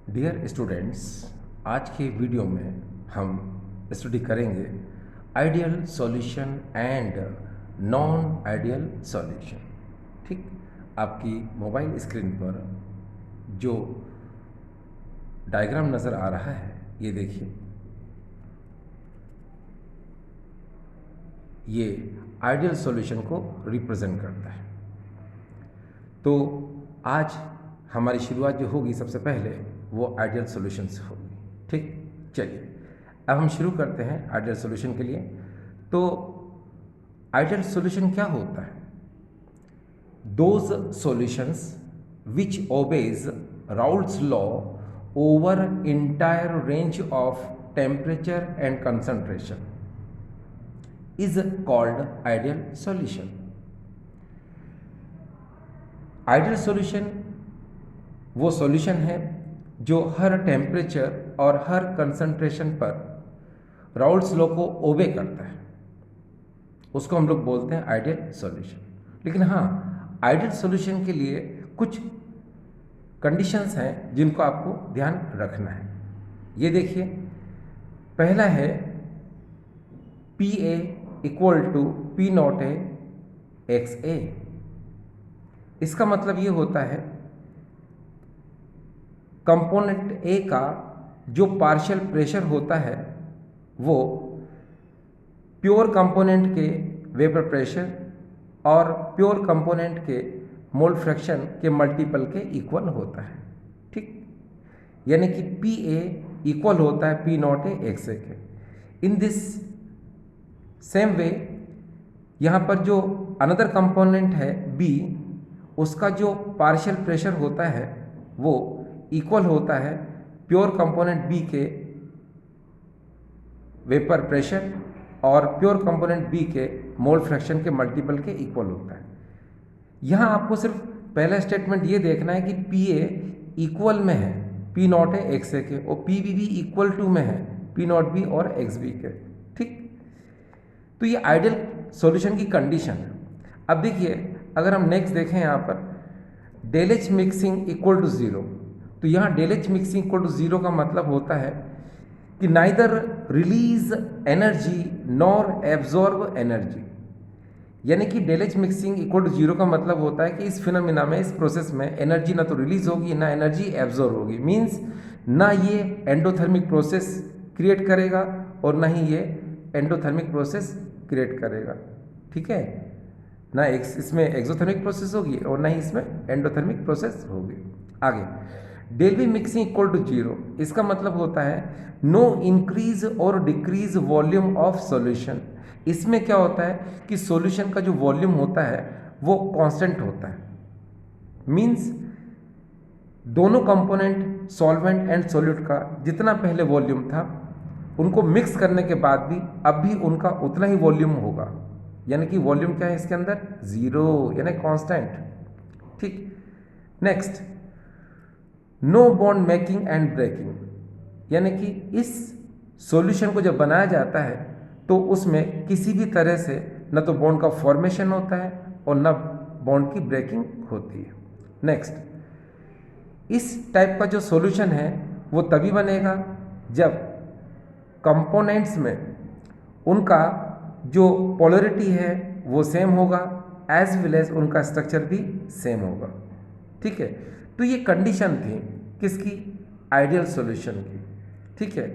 Dear students, आज के video में हम स्टडी करेंगे ideal solution and non ideal solution. ठीक, आपकी मोबाइल स्क्रीन पर जो डायग्राम नज़र आ रहा है ये देखिए, ये आइडियल सॉल्यूशन को रिप्रेजेंट करता है। तो आज हमारी शुरुआत जो होगी सबसे पहले वो आइडियल सॉल्यूशन से होगी। ठीक, चलिए अब हम शुरू करते हैं आइडियल सॉल्यूशन के लिए। तो आइडियल सॉल्यूशन क्या होता है? Those solutions which obeys Raoult's law over entire range of temperature and concentration is called ideal solution. Ideal solution वो सॉल्यूशन है जो हर टेम्परेचर और हर कंसंट्रेशन पर राउल्स लॉ को ओबे करता है, उसको हम लोग बोलते हैं आइडियल सॉल्यूशन। लेकिन हाँ, आइडियल सॉल्यूशन के लिए कुछ कंडीशंस हैं जिनको आपको ध्यान रखना है। ये देखिए, पहला है P A equal to P not A x A. इसका मतलब ये होता है कंपोनेंट ए का जो पार्शियल प्रेशर होता है वो प्योर कंपोनेंट के वेपर प्रेशर और प्योर कंपोनेंट के मोल फ्रैक्शन के मल्टीपल के इक्वल होता है। ठीक, यानी कि पी ए इक्वल होता है पी नॉट ए एक्स ए के। इन दिस सेम वे यहाँ पर जो अनदर कंपोनेंट है बी, उसका जो पार्शियल प्रेशर होता है वो इक्वल होता है प्योर कंपोनेंट बी के वेपर प्रेशर और प्योर कंपोनेंट बी के मोल फ्रैक्शन के मल्टीपल के इक्वल होता है। यहाँ आपको सिर्फ पहला स्टेटमेंट ये देखना है कि पी ए इक्वल में है पी नॉट ए एक्स ए के और पी बी भी इक्वल टू में है पी नॉट बी और एक्स बी के। ठीक, तो ये आइडियल सॉल्यूशन की कंडीशन है। अब देखिए, अगर हम नेक्स्ट देखें यहाँ पर del H mixing equal to zero, तो यहाँ del H mixing equal to zero का मतलब होता है कि neither release energy nor absorb energy. यानी कि del H mixing equal to zero का मतलब होता है कि इस फिनोमिना में, इस प्रोसेस में एनर्जी ना तो रिलीज होगी ना एनर्जी एब्जॉर्ब होगी। मीन्स ना ये एंडोथर्मिक प्रोसेस क्रिएट करेगा और ना ही ये एंडोथर्मिक प्रोसेस क्रिएट करेगा। ठीक है, ना इसमें एक्सोथर्मिक प्रोसेस होगी और ना ही इसमें एंडोथर्मिक प्रोसेस होगी। आगे del V mixing equal to zero, इसका मतलब होता है नो इंक्रीज और डिक्रीज वॉल्यूम ऑफ सॉल्यूशन। इसमें क्या होता है कि सॉल्यूशन का जो वॉल्यूम होता है वो कांस्टेंट होता है। मींस दोनों कंपोनेंट सॉल्वेंट एंड सॉल्यूट का जितना पहले वॉल्यूम था उनको मिक्स करने के बाद भी अब भी उनका उतना ही वॉल्यूम होगा। यानी कि वॉल्यूम क्या है इसके अंदर? ज़ीरो, यानी कांस्टेंट। ठीक, next no bond making and breaking, यानी कि इस सॉल्यूशन को जब बनाया जाता है तो उसमें किसी भी तरह से न तो बॉन्ड का फॉर्मेशन होता है और न बॉन्ड की ब्रेकिंग होती है। नेक्स्ट, इस टाइप का जो सॉल्यूशन है वो तभी बनेगा जब कंपोनेंट्स में उनका जो पोलरिटी है वो सेम होगा एज वेल एज उनका स्ट्रक्चर भी सेम होगा। ठीक है, तो ये कंडीशन थी किसकी? आइडियल सॉल्यूशन की। ठीक है,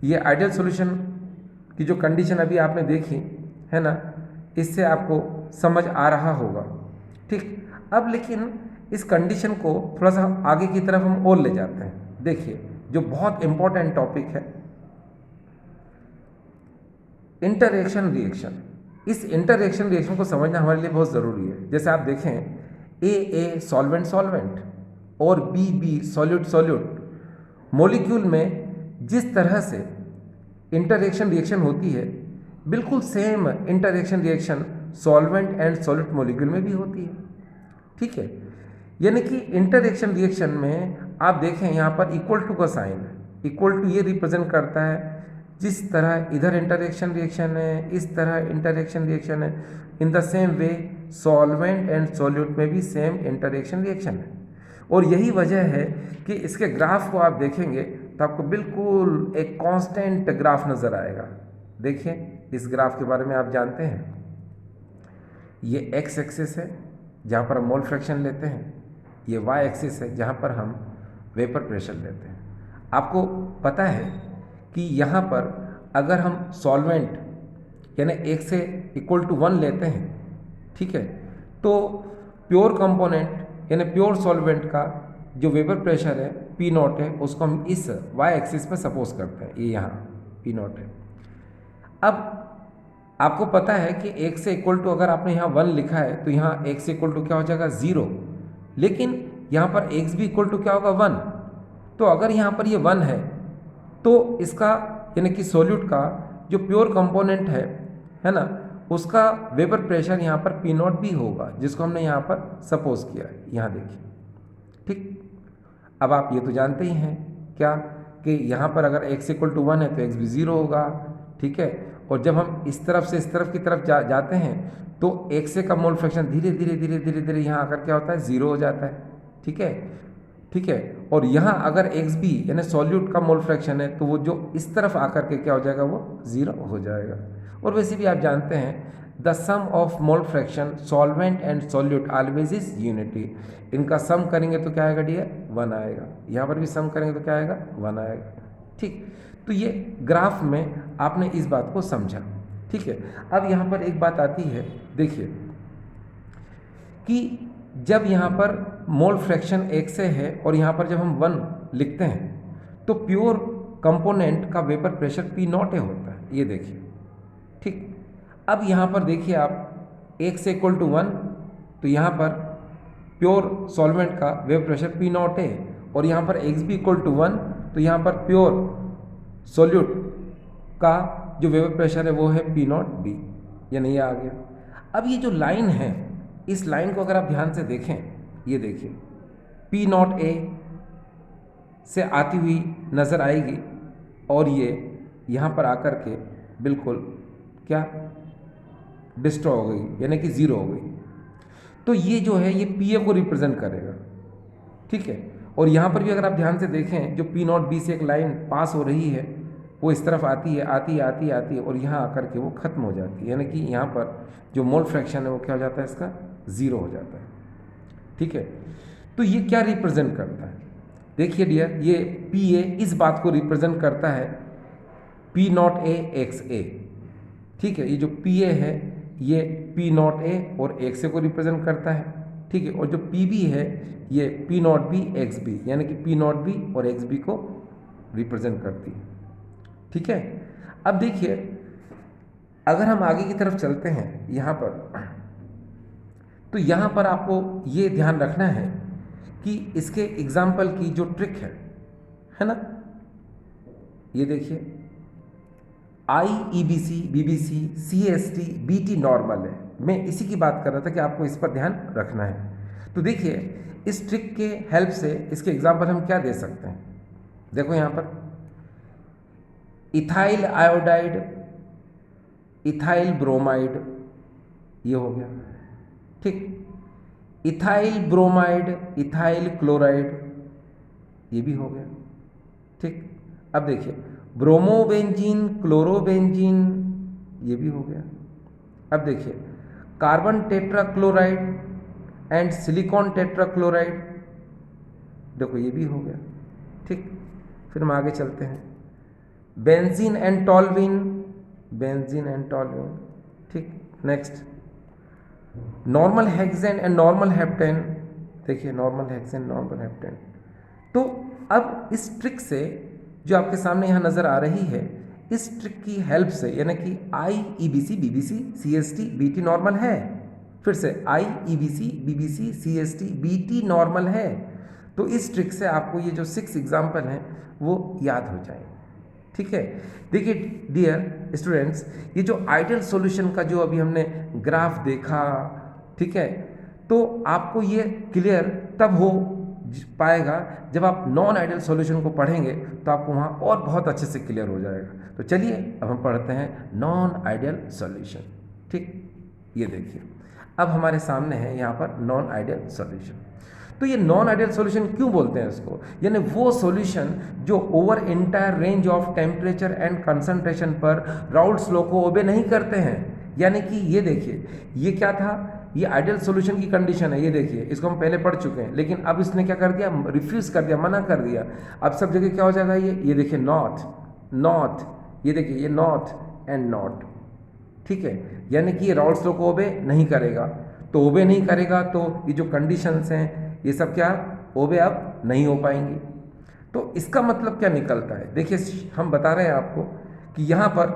ये आइडियल सॉल्यूशन की जो कंडीशन अभी आपने देखी है ना, इससे आपको समझ आ रहा होगा। ठीक, अब लेकिन इस कंडीशन को थोड़ा सा आगे की तरफ हम और ले जाते हैं। देखिए, जो बहुत इंपॉर्टेंट टॉपिक है इंटरएक्शन रिएक्शन। इस इंटरएक्शन रिएक्शन को समझना हमारे लिए बहुत ज़रूरी है। जैसे आप देखें ए सॉल्वेंट सॉल्वेंट और बी सॉल्यूट सॉल्यूट, मॉलिक्यूल में जिस तरह से इंटरएक्शन रिएक्शन होती है बिल्कुल same interaction reaction solvent and solute molecule में भी होती है। ठीक है, यानी कि इंटरएक्शन रिएक्शन में आप देखें यहाँ पर इक्वल टू का साइन है। इक्वल टू ये रिप्रेजेंट करता है जिस तरह इधर इंटरएक्शन रिएक्शन है इस तरह इंटरएक्शन रिएक्शन है। In the same way solvent and solute में भी सेम इंटरएक्शन रिएक्शन है। और यही वजह है कि इसके ग्राफ को आप देखेंगे तो आपको बिल्कुल एक कांस्टेंट ग्राफ नज़र आएगा। देखिए इस ग्राफ के बारे में आप जानते हैं, ये एक्स एक्सिस है जहाँ पर हम मोल फ्रैक्शन लेते हैं, ये वाई एक्सिस है जहाँ पर हम वेपर प्रेशर लेते हैं। आपको पता है कि यहाँ पर अगर हम सॉल्वेंट यानी एक से इक्वल टू 1 लेते हैं, ठीक है, तो प्योर कंपोनेंट यानी प्योर सॉल्वेंट का जो वेपर प्रेशर है पी नॉट है, उसको हम इस वाई एक्सिस पे सपोज करते हैं, ये यहाँ पी नॉट है। अब आपको पता है कि एक से इक्वल टू अगर आपने यहाँ 1 लिखा है तो यहाँ एक से इक्वल टू क्या हो जाएगा 0, लेकिन यहाँ पर एक्स भी इक्वल टू क्या होगा 1। तो अगर यहाँ पर ये 1 है तो इसका यानी कि सॉल्यूट का जो प्योर कंपोनेंट है ना, उसका वेपर प्रेशर यहाँ पर पी नॉट भी होगा, जिसको हमने यहाँ पर सपोज किया है। यहाँ देखिए, ठीक। अब आप ये तो जानते ही हैं क्या कि यहाँ पर अगर x इक्वल टू 1 है तो x भी 0 होगा, ठीक है। और जब हम इस तरफ से इस तरफ की तरफ जाते हैं तो एक से का मोल फ्रैक्शन धीरे धीरे धीरे धीरे धीरे यहाँ आकर क्या होता है 0 हो जाता है, ठीक है, ठीक है। और यहाँ अगर एक्स बी यानी सॉल्यूट का मोल फ्रैक्शन है तो वो जो इस तरफ आकर के क्या हो जाएगा, वो 0 हो जाएगा। और वैसे भी आप जानते हैं the sum of mole fraction solvent and solute always is unity. इनका सम करेंगे तो क्या आएगा डियर, 1 आएगा। यहाँ पर भी सम करेंगे तो क्या आएगा, 1 आएगा, ठीक। तो ये ग्राफ में आपने इस बात को समझा, ठीक है। अब यहाँ पर एक बात आती है, देखिए कि जब यहाँ पर मोल फ्रैक्शन 1 से है और यहाँ पर जब हम 1 लिखते हैं तो प्योर कंपोनेंट का vapour pressure P not a होता है, ये देखिए, ठीक। अब यहाँ पर देखिए आप 1 से इक्वल टू 1 तो यहाँ पर प्योर सॉल्वेंट का vapour pressure P not a, और यहाँ पर एक्स भी इक्वल टू 1 तो यहाँ पर प्योर सॉल्यूट का जो वेपर प्रेशर है वो है पी नॉट बी, यानी ये आ गया। अब ये जो लाइन है, इस लाइन को अगर आप ध्यान से देखें, ये देखिए पी नॉट ए से आती हुई नज़र आएगी और ये यहाँ पर आकर के बिल्कुल क्या डिस्ट्रॉय हो गई, यानी कि 0 हो गई। तो ये जो है ये पी ए को रिप्रेजेंट करेगा, ठीक है। और यहाँ पर भी अगर आप ध्यान से देखें, जो पी नॉट बी से एक लाइन पास हो रही है वो इस तरफ आती है आती है आती है आती है और यहाँ आकर के वो ख़त्म हो जाती है, यानी कि यहाँ पर जो मोल फ्रैक्शन है वो क्या हो जाता है, इसका 0 हो जाता है, ठीक है। तो ये क्या रिप्रेजेंट करता है, देखिए डियर, ये पी ए इस बात को रिप्रेजेंट करता है पी नॉट ए एक्स ए, ठीक है। ये जो पी ए है ये पी नॉट ए और एक्स ए को रिप्रेजेंट करता है, ठीक है। और जो पी बी है ये P nought B X B, यानी कि पी नॉट बी और एक्स बी को रिप्रेजेंट करती है, ठीक है। अब देखिए अगर हम आगे की तरफ चलते हैं यहाँ पर, तो यहाँ पर आपको ये ध्यान रखना है कि इसके एग्जाम्पल की जो ट्रिक है ना, ये देखिए I E B C B B C C S T B T normal है। मैं इसी की बात कर रहा था कि आपको इस पर ध्यान रखना है। तो देखिए इस ट्रिक के हेल्प से इसके एग्जाम्पल हम क्या दे सकते हैं, देखो यहाँ पर इथाइल आयोडाइड, इथाइल ब्रोमाइड, ये हो गया, ठीक। इथाइल ब्रोमाइड, इथाइल क्लोराइड, ये भी हो गया, ठीक। अब देखिए ब्रोमोबेंजीन, क्लोरोबेंजीन, ये भी हो गया। अब देखिए carbon tetrachloride and silicon tetrachloride, देखो ये भी हो गया, ठीक। फिर हम आगे चलते हैं, बेंजीन एंड टॉल्विन, बेंजीन एंड टॉल्विन, ठीक। Next normal hexane and normal heptane, देखिए नॉर्मल हेक्सेन नॉर्मल हेप्टेन। तो अब इस ट्रिक से जो आपके सामने यहाँ नज़र आ रही है, इस ट्रिक की हेल्प से, यानी कि I E B C B B C C S T B T normal है, फिर से I E B C B B C C S T B T normal है। तो इस ट्रिक से आपको ये जो 6 एग्जाम्पल हैं वो याद हो जाएंगे, ठीक है। देखिए डियर स्टूडेंट्स, ये जो आइडियल सॉल्यूशन का जो अभी हमने ग्राफ देखा, ठीक है, तो आपको ये क्लियर तब हो पाएगा जब आप नॉन आइडियल सॉल्यूशन को पढ़ेंगे, तो आपको वहाँ और बहुत अच्छे से क्लियर हो जाएगा। तो चलिए अब हम पढ़ते हैं नॉन आइडियल सॉल्यूशन, ठीक। ये देखिए अब हमारे सामने है यहाँ पर नॉन आइडियल सॉल्यूशन। तो ये नॉन आइडियल सॉल्यूशन क्यों बोलते हैं इसको, यानी वो सॉल्यूशन जो over entire range of temperature and concentration पर राउल्ट्स लॉ को ओबे नहीं करते हैं। यानी कि ये देखिए, ये क्या था, ये आइडियल सॉल्यूशन की कंडीशन है, ये देखिए इसको हम पहले पढ़ चुके हैं, लेकिन अब इसने क्या कर दिया, रिफ्यूज कर दिया, मना कर दिया। अब सब जगह क्या हो जाएगा, ये देखिए नॉट नॉट, ये देखिए ये नॉट एंड नॉट, ठीक है, यानी कि ये राउल्ट्स लॉ को ओबे नहीं करेगा। तो ओबे नहीं करेगा तो ये जो कंडीशंस हैं ये सब क्या ओबे अब नहीं हो पाएंगी। तो इसका मतलब क्या निकलता है, देखिए हम बता रहे हैं आपको कि यहाँ पर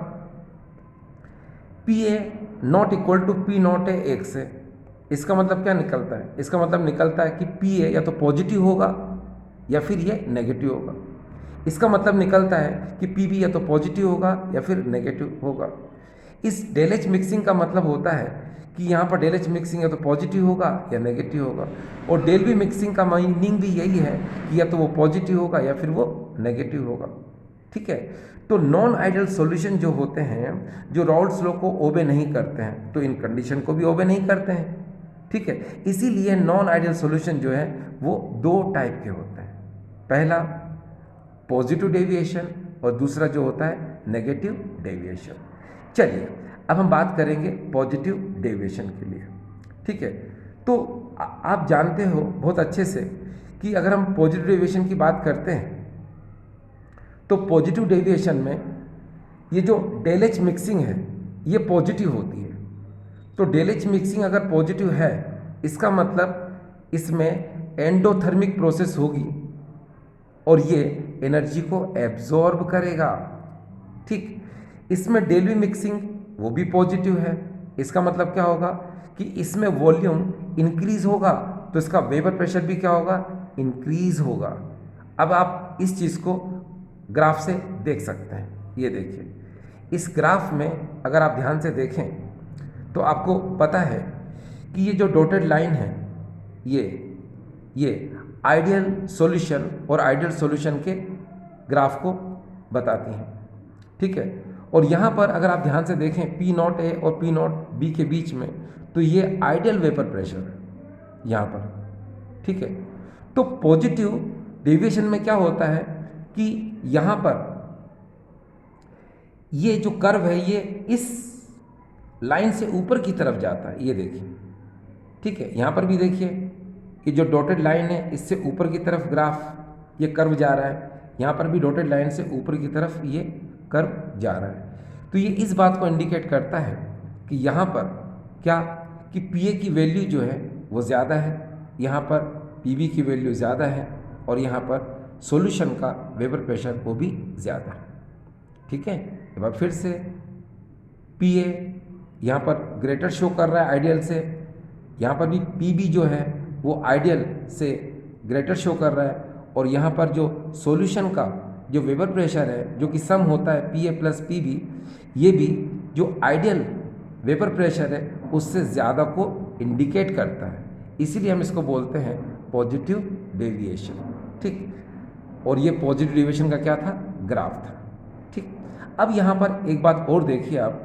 P A nought equal to P not A एक से, इसका मतलब क्या निकलता है, इसका मतलब निकलता है कि पी ए या तो पॉजिटिव होगा या फिर ये नेगेटिव होगा। इसका मतलब निकलता है कि पी बी या तो पॉजिटिव होगा या फिर नेगेटिव होगा। इस डेल एच मिक्सिंग का मतलब होता है कि यहाँ पर डेल एच मिक्सिंग या तो पॉजिटिव होगा या नेगेटिव होगा, और डेल बी मिक्सिंग का मीनिंग भी यही है कि या तो वो पॉजिटिव होगा या फिर वो नेगेटिव होगा, ठीक है। तो नॉन आइडियल सॉल्यूशन जो होते हैं, जो राउल्ट्स लॉ को ओबे नहीं करते हैं, तो इन कंडीशन को भी ओबे नहीं करते हैं, ठीक है। इसीलिए नॉन आइडियल सॉल्यूशन जो है वो दो टाइप के होते हैं, पहला पॉजिटिव डेविएशन और दूसरा जो होता है नेगेटिव डेविएशन। चलिए अब हम बात करेंगे पॉजिटिव डेविएशन के लिए, ठीक है। तो आप जानते हो बहुत अच्छे से कि अगर हम पॉजिटिव डेविएशन की बात करते हैं तो पॉजिटिव डेविएशन में ये जो डेल एच मिक्सिंग है ये पॉजिटिव होती है। तो डेल एच मिक्सिंग अगर पॉजिटिव है इसका मतलब इसमें एंडोथर्मिक प्रोसेस होगी और ये एनर्जी को एब्जॉर्ब करेगा, ठीक। इसमें डेल बी मिक्सिंग वो भी पॉजिटिव है, इसका मतलब क्या होगा कि इसमें वॉल्यूम इंक्रीज होगा तो इसका वेपर प्रेशर भी क्या होगा, इंक्रीज होगा। अब आप इस चीज़ को ग्राफ से देख सकते हैं, ये देखिए इस ग्राफ में अगर आप ध्यान से देखें तो आपको पता है कि ये जो डॉटेड लाइन है ये आइडियल सॉल्यूशन और आइडियल सॉल्यूशन के ग्राफ को बताती हैं, ठीक है। और यहाँ पर अगर आप ध्यान से देखें पी नॉट ए और पी नॉट बी के बीच में, तो ये आइडियल वेपर प्रेशर है यहाँ पर, ठीक है। तो पॉजिटिव डेविएशन में क्या होता है कि यहाँ पर ये जो कर्व है ये इस लाइन से ऊपर की तरफ जाता है, ये देखिए, ठीक है। यहाँ पर भी देखिए ये जो डॉटेड लाइन है इससे ऊपर की तरफ ग्राफ ये कर्व जा रहा है, यहाँ पर भी डॉटेड लाइन से ऊपर की तरफ ये कर्व जा रहा है। तो ये इस बात को इंडिकेट करता है कि यहाँ पर क्या कि पी ए की वैल्यू जो है वो ज़्यादा है, यहाँ पर पी बी की वैल्यू ज़्यादा है और यहाँ पर सॉल्यूशन का वेपर प्रेशर वो भी ज़्यादा है, ठीक है। एक बार फिर से पी ए यहाँ पर ग्रेटर शो कर रहा है आइडियल से, यहाँ पर भी पी बी जो है वो आइडियल से ग्रेटर शो कर रहा है, और यहाँ पर जो सॉल्यूशन का जो वेपर प्रेशर है जो कि सम होता है P A plus P B, ये भी जो आइडियल वेपर प्रेशर है उससे ज़्यादा को इंडिकेट करता है, इसीलिए हम इसको बोलते हैं पॉजिटिव डेविएशन, ठीक। और ये पॉजिटिव डेविएशन का क्या था, ग्राफ था, ठीक। अब यहाँ पर एक बात और देखिए आप,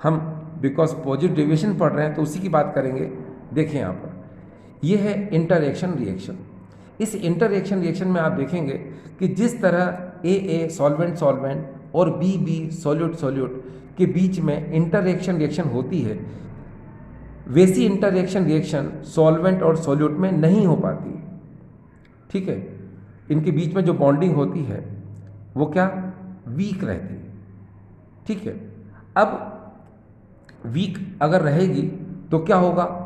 हम बिकॉज पॉजिटिव डेविएशन पढ़ रहे हैं तो उसी की बात करेंगे। देखिए यहाँ पर ये है इंटरएक्शन रिएक्शन। इस इंटरएक्शन रिएक्शन में आप देखेंगे कि जिस तरह ए सॉल्वेंट सॉल्वेंट और बी सॉल्यूट सॉल्यूट के बीच में इंटरएक्शन रिएक्शन होती है, वैसी इंटरएक्शन रिएक्शन सॉल्वेंट और सॉल्यूट में नहीं हो पाती, ठीक है। इनके बीच में जो बॉन्डिंग होती है वो क्या वीक रहती है, ठीक है। अब वीक अगर रहेगी तो क्या होगा,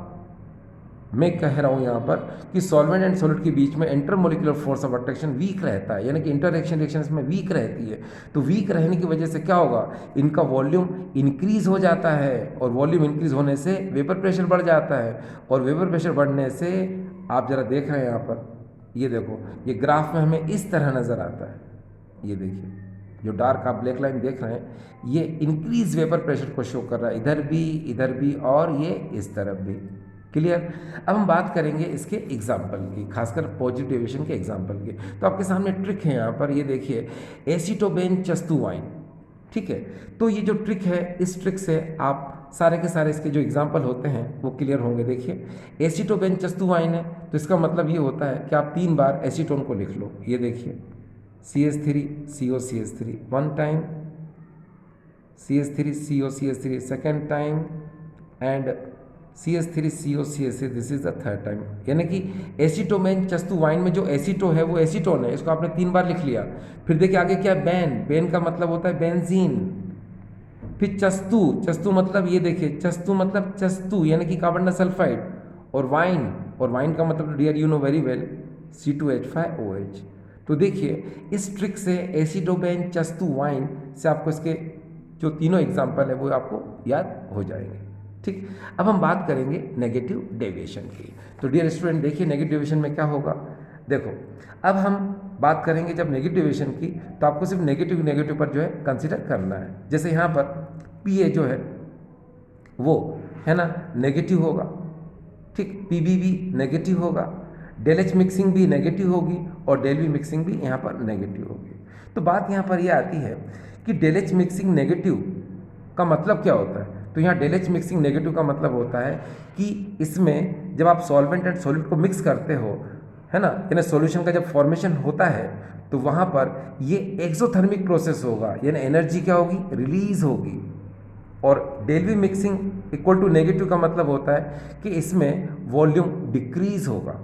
मैं कह रहा हूँ यहाँ पर कि सॉल्वेंट एंड सॉलिड के बीच में intermolecular force of attraction weak रहता है, यानी कि इंटरएक्शन रिएक्शन इसमें वीक रहती है। तो वीक रहने की वजह से क्या होगा, इनका वॉल्यूम इंक्रीज हो जाता है, और वॉल्यूम इंक्रीज होने से वेपर प्रेशर बढ़ जाता है, और वेपर प्रेशर बढ़ने से आप ज़रा देख रहे हैं यहाँ पर, ये देखो ये ग्राफ में हमें इस तरह नज़र आता है, ये देखिए जो डार्क आप ब्लैक लाइन देख रहे हैं ये इंक्रीज वेपर प्रेशर को शो कर रहा है, इधर भी और ये इस तरफ भी, क्लियर। अब हम बात करेंगे इसके एग्जाम्पल की, खासकर पॉजिटिव डेविएशन के एग्जाम्पल की। तो आपके सामने ट्रिक है यहाँ पर, ये देखिए एसीटोबेन चस्तु वाइन, ठीक है। तो ये जो ट्रिक है इस ट्रिक से आप सारे के सारे इसके जो एग्जाम्पल होते हैं वो क्लियर होंगे। देखिए एसीटोबेन चस्तुवाइन है तो इसका मतलब ये होता है कि आप 3 बार एसीटोन को लिख लो। ये देखिए CH3 COCH3 one time, CH3 COCH3 second time and CH3 COCH3 this is the third time. यानी कि एसीटोमेन चस्तुवाइन में जो एसीटो है वो एसीटोन है, इसको आपने 3 बार लिख लिया। फिर देखिए आगे क्या है, बेन, बेन का मतलब होता है बेंजीन। फिर चस्तु, चस्तु मतलब ये देखिए चस्तु मतलब चस्तु यानी कि कार्बन डाइसल्फाइड, और वाइन का मतलब dear you know very well C2H5OH। तो देखिए इस ट्रिक से एसीटोबेन चस्तुवाइन से आपको इसके जो तीनों एग्जाम्पल है वो आपको याद हो जाएंगे। ठीक, अब हम बात करेंगे नेगेटिव डेविएशन की। तो डियर स्टूडेंट देखिए नेगेटिव डेविएशन में क्या होगा, देखो अब हम बात करेंगे जब नेगेटिव डेविएशन की तो आपको सिर्फ नेगेटिव पर जो है कंसीडर करना है। जैसे यहाँ पर PA जो है वो है ना नेगेटिव होगा, ठीक, PB भी नेगेटिव होगा, डेल H मिक्सिंग भी नेगेटिव होगी और डेल V मिक्सिंग भी यहाँ पर नेगेटिव होगी। तो बात यहाँ पर यह आती है कि डेल H मिक्सिंग नेगेटिव का मतलब क्या होता है। तो यहाँ डेल H मिक्सिंग नेगेटिव का मतलब होता है कि इसमें जब आप सॉल्वेंट एंड सॉल्यूट को मिक्स करते हो, है ना, यानी सॉल्यूशन का जब फॉर्मेशन होता है तो वहाँ पर ये एक्सोथर्मिक प्रोसेस होगा, यानी एनर्जी क्या होगी, रिलीज होगी। और del V mixing equal to negative का मतलब होता है कि इसमें वॉल्यूम डिक्रीज होगा।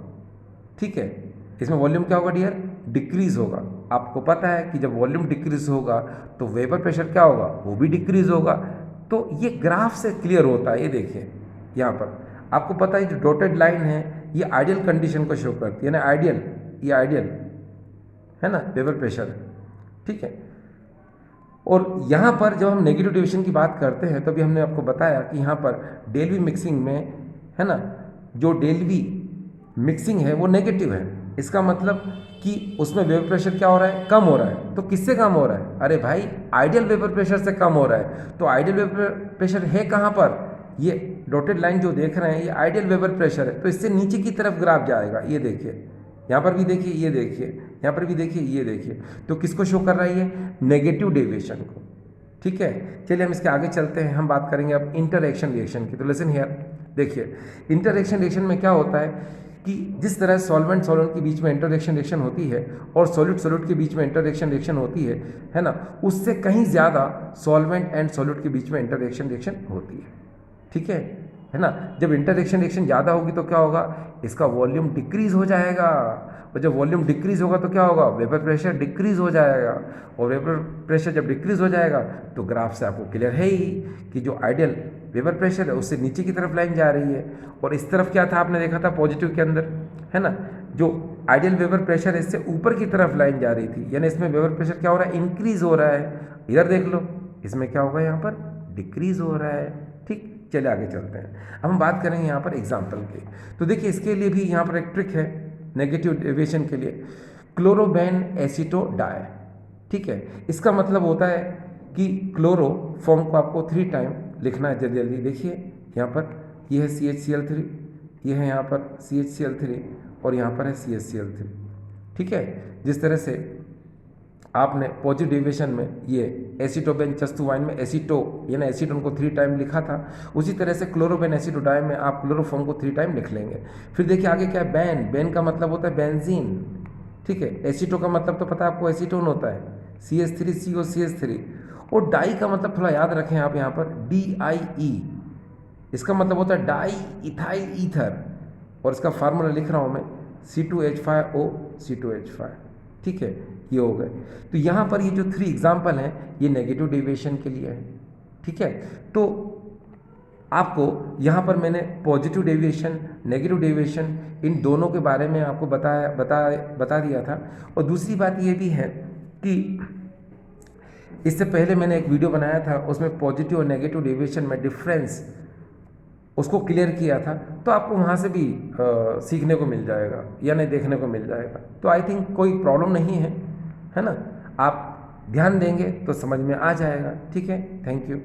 ठीक है, इसमें वॉल्यूम क्या होगा डियर, डिक्रीज होगा। आपको पता है कि जब वॉल्यूम डिक्रीज होगा तो वेपर प्रेशर क्या होगा, वो भी डिक्रीज होगा। तो ये ग्राफ से क्लियर होता है। ये देखिए यहाँ पर आपको पता है जो डॉटेड लाइन है ये आइडियल कंडीशन को शो करती है ना, आइडियल, ये आइडियल है ना वेपर प्रेशर, ठीक है। और यहाँ पर जब हम नेगेटिव डेविएशन की बात करते हैं तो अभी हमने आपको बताया कि यहाँ पर डेल V मिक्सिंग में है ना, जो डेल V मिक्सिंग है वो नेगेटिव है। इसका मतलब कि उसमें वेपर प्रेशर क्या हो रहा है, कम हो रहा है। तो किससे कम हो रहा है, अरे भाई आइडियल वेपर प्रेशर से कम हो रहा है। तो आइडियल वेपर प्रेशर है कहाँ पर, ये डॉटेड लाइन जो देख रहे हैं ये आइडियल वेपर प्रेशर है। तो इससे नीचे की तरफ ग्राफ जाएगा। ये देखिए यहाँ पर भी देखिए, ये देखिए यहाँ पर भी देखिए, ये देखिए। तो किसको शो कर रहा है, ये नेगेटिव डेविएशन को। ठीक है, चलिए हम इसके आगे चलते हैं। हम बात करेंगे अब इंटरएक्शन रिएक्शन की। तो लिसन हियर, देखिए इंटरएक्शन रिएक्शन में क्या होता है कि जिस तरह सॉल्वेंट के बीच में इंटरएक्शन रिएक्शन होती है और सॉल्यूट के बीच में इंटरएक्शन रिएक्शन होती है ना, उससे कहीं ज़्यादा सॉल्वेंट एंड सॉल्यूट के बीच में इंटरएक्शन रिएक्शन होती है। ठीक है ना। जब इंटरएक्शन रिएक्शन ज़्यादा होगी तो क्या होगा, इसका वॉल्यूम डिक्रीज हो जाएगा, और जब वॉल्यूम डिक्रीज होगा तो क्या होगा, वेपर प्रेशर डिक्रीज हो जाएगा। और वेपर प्रेशर जब डिक्रीज हो जाएगा तो ग्राफ से आपको क्लियर है ही कि जो आइडियल वेपर प्रेशर है उससे नीचे की तरफ लाइन जा रही है, और इस तरफ क्या था आपने देखा था पॉजिटिव के अंदर, है ना, जो आइडियल वेपर प्रेशर है इससे ऊपर की तरफ लाइन जा रही थी, यानी इसमें वेपर प्रेशर क्या हो रहा है, इंक्रीज हो रहा है। इधर देख लो, इसमें क्या होगा, यहाँ पर डिक्रीज हो रहा है। ठीक, चलिए आगे चलते हैं। अब हम बात करेंगे यहाँ पर एग्जाम्पल की। तो देखिए इसके लिए भी यहाँ पर एक ट्रिक है नेगेटिव डेविएशन के लिए, क्लोरोबेन एसीटोडाई। ठीक है, इसका मतलब होता है कि क्लोरो फॉर्म को आपको 3 टाइम लिखना है जल्दी जल्दी। देखिए यहाँ पर ये है CHCl3, ये है यहाँ पर CHCl3 और यहाँ पर है CHCl3। ठीक है, जिस तरह से आपने पॉजिटिव डेविएशन में ये एसीटोबेन चस्तुवाइन में एसीटो यानी एसीटोन को 3 टाइम लिखा था, उसी तरह से क्लोरोबेन एसीटोडाई में आप क्लोरोफॉर्म को 3 टाइम लिख लेंगे। फिर देखिए आगे क्या है, बेन, बेन का मतलब होता है बेंजीन। ठीक है, एसीटो का मतलब तो पता है आपको एसीटोन होता है, CH3COCH3। और डाई का मतलब थोड़ा याद रखें आप यहाँ पर DIE, इसका मतलब होता है डाई इथाइल ईथर, और इसका फार्मूला लिख रहा हूँ मैं C2H5O C2H5। ठीक है, ये हो गए। तो यहाँ पर ये जो 3 एग्जाम्पल हैं ये नेगेटिव डेविएशन के लिए है। ठीक है, तो आपको यहाँ पर मैंने पॉजिटिव डेविएशन, नेगेटिव डेविएशन, इन दोनों के बारे में आपको बता दिया था। और दूसरी बात ये भी है कि इससे पहले मैंने एक वीडियो बनाया था, उसमें पॉजिटिव और नेगेटिव डेविएशन में डिफरेंस उसको क्लियर किया था, तो आपको वहाँ से भी सीखने को मिल जाएगा या नहीं देखने को मिल जाएगा। तो आई थिंक कोई प्रॉब्लम नहीं है ना, आप ध्यान देंगे तो समझ में आ जाएगा। ठीक है, थैंक यू।